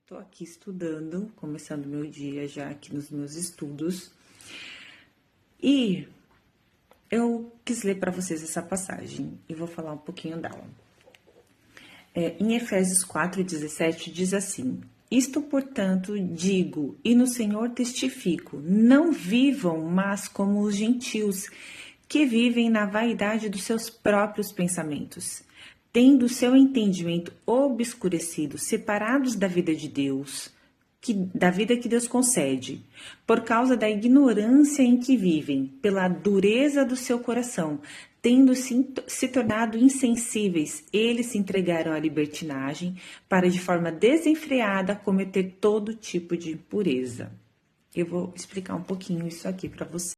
Estou aqui estudando, começando meu dia já aqui nos meus estudos. E eu quis ler para vocês essa passagem e vou falar um pouquinho dela. Em Efésios 4,17 diz assim: Isto, portanto, digo e no Senhor testifico, não vivam mais como os gentios, que vivem na vaidade dos seus próprios pensamentos, tendo seu entendimento obscurecido, separados da vida de Deus, da vida que Deus concede, por causa da ignorância em que vivem, pela dureza do seu coração, tendo se tornado insensíveis, eles se entregaram à libertinagem para, de forma desenfreada, cometer todo tipo de impureza. Eu vou explicar um pouquinho isso aqui para você.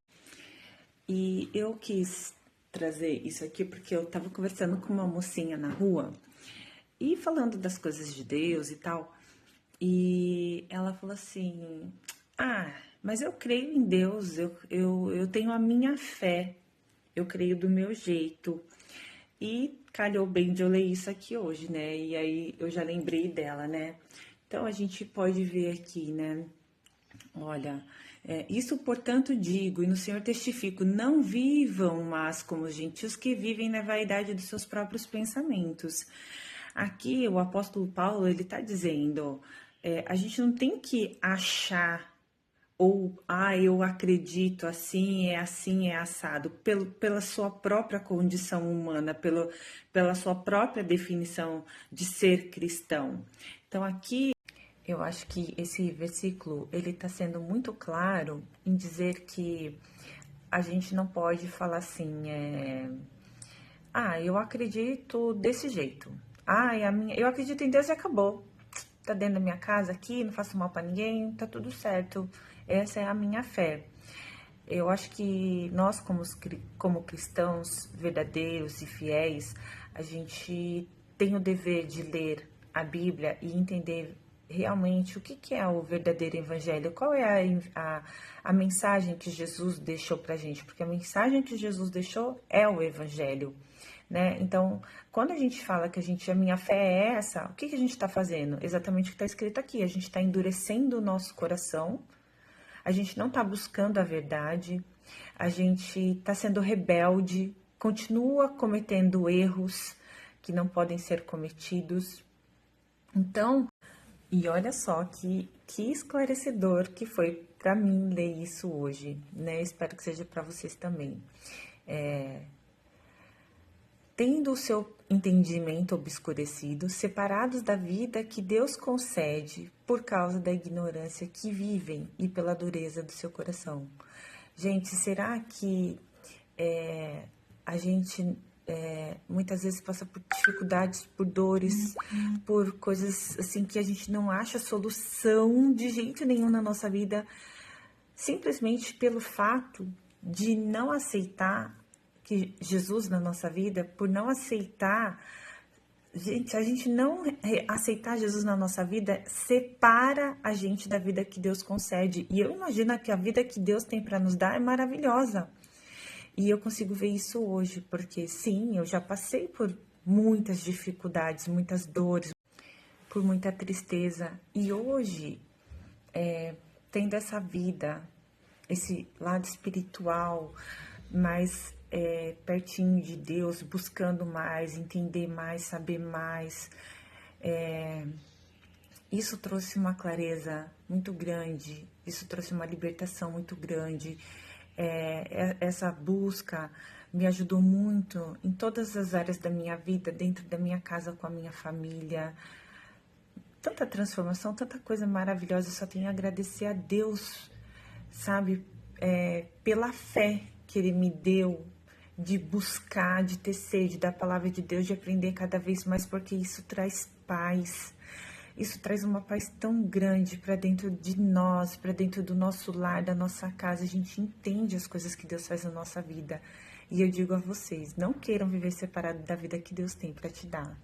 E eu quis trazer isso aqui porque eu estava conversando com uma mocinha na rua e falando das coisas de Deus e tal. E ela falou assim: mas eu creio em Deus, eu tenho a minha fé, eu creio do meu jeito. E calhou bem de eu ler isso aqui hoje, né? E aí eu já lembrei dela, né? Então a gente pode ver aqui, né? Olha, isso, portanto, digo, e no Senhor testifico, não vivam mais como os gentios que vivem na vaidade dos seus próprios pensamentos. Aqui, o apóstolo Paulo, ele está dizendo, a gente não tem que achar, ou, eu acredito assim, é assado, pela sua própria condição humana, pela sua própria definição de ser cristão. Então, aqui, eu acho que esse versículo, ele está sendo muito claro em dizer que a gente não pode falar assim, eu acredito desse jeito. Eu acredito em Deus e acabou. Tá dentro da minha casa aqui, não faço mal para ninguém, tá tudo certo. Essa é a minha fé. Eu acho que nós, como cristãos verdadeiros e fiéis, a gente tem o dever de ler a Bíblia e entender realmente o que é o verdadeiro evangelho, qual é a mensagem que Jesus deixou pra gente, porque a mensagem que Jesus deixou é o evangelho, né? Então, quando a gente fala que a minha fé é essa, o que a gente está fazendo? Exatamente o que está escrito aqui, a gente está endurecendo o nosso coração, a gente não está buscando a verdade, a gente está sendo rebelde, continua cometendo erros que não podem ser cometidos. Então, e olha só que esclarecedor que foi para mim ler isso hoje, né? Espero que seja para vocês também. Tendo o seu entendimento obscurecido, separados da vida que Deus concede por causa da ignorância que vivem e pela dureza do seu coração. Gente, será que a gente muitas vezes passa por dificuldades, por dores, por coisas assim que a gente não acha solução de jeito nenhum na nossa vida, simplesmente pelo fato de não aceitar que Jesus na nossa vida, por não aceitar, gente, a gente não aceitar Jesus na nossa vida separa a gente da vida que Deus concede. E eu imagino que a vida que Deus tem para nos dar é maravilhosa. E eu consigo ver isso hoje, porque sim, eu já passei por muitas dificuldades, muitas dores, por muita tristeza. E hoje, tendo essa vida, esse lado espiritual, mais pertinho de Deus, buscando mais, entender mais, saber mais, isso trouxe uma clareza muito grande, isso trouxe uma libertação muito grande. Essa busca me ajudou muito em todas as áreas da minha vida, dentro da minha casa, com a minha família. Tanta transformação, tanta coisa maravilhosa. Eu só tenho a agradecer a Deus, sabe, pela fé que Ele me deu de buscar, de ter sede da palavra de Deus, de aprender cada vez mais, porque isso traz paz. Isso traz uma paz tão grande para dentro de nós, para dentro do nosso lar, da nossa casa. A gente entende as coisas que Deus faz na nossa vida. E eu digo a vocês, não queiram viver separado da vida que Deus tem para te dar.